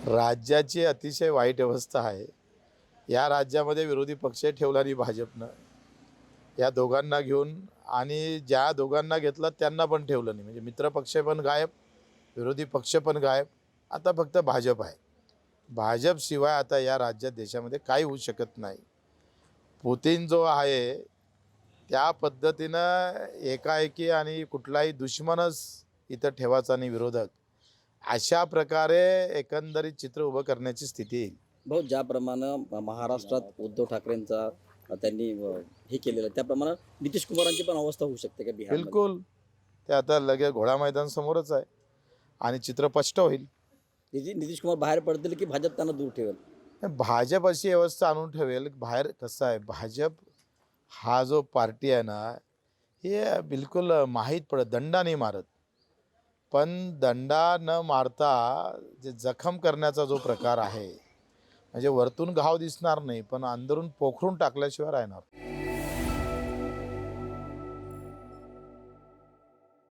राज्याची अतिशय वाईट अवस्था आहे. या राज्यामध्ये विरोधी पक्ष ठेवला नाही भाजपनं. या दोघांना घेऊन आणि ज्या दोघांना घेतलं त्यांना पण ठेवलं नाही. म्हणजे मित्रपक्ष पण गायब, विरोधी पक्ष पण गायब. आता फक्त भाजप आहे. भाजपशिवाय आता या राज्यात देशामध्ये काही होऊ शकत नाही. पुतीन जो आहे त्या पद्धतीनं एकाएकी आणि कुठलाही दुश्मनच इथं ठेवायचा नाही विरोधक. अशा प्रकारे एकंदरीत चित्र उभं करण्याची स्थिती येईल. भाऊ ज्याप्रमाणे महाराष्ट्रात उद्धव ठाकरेंचा त्यांनी हे केलेलं आहे त्याप्रमाणे नितीश कुमारांची पण अवस्था होऊ शकते का बिहारमध्ये? बिलकुल. ते आता लगेच घोडा मैदान समोरच आहे आणि चित्र स्पष्ट होईल. नितीश कुमार बाहेर पडतील की भाजप त्यांना दूर ठेवेल? भाजप अशी व्यवस्था आणून ठेवेल. बाहेर कसं आहे, भाजप हा जो पार्टी आहे ना, हे बिलकुल माहीत पडत, दंडा नाही मारत. पण दंडा न मारता जे जखम करण्याचा जो प्रकार आहे, म्हणजे वरतून घाव दिसणार नाही, पण अंदरून पोखरून टाकल्याशिवाय राहणार.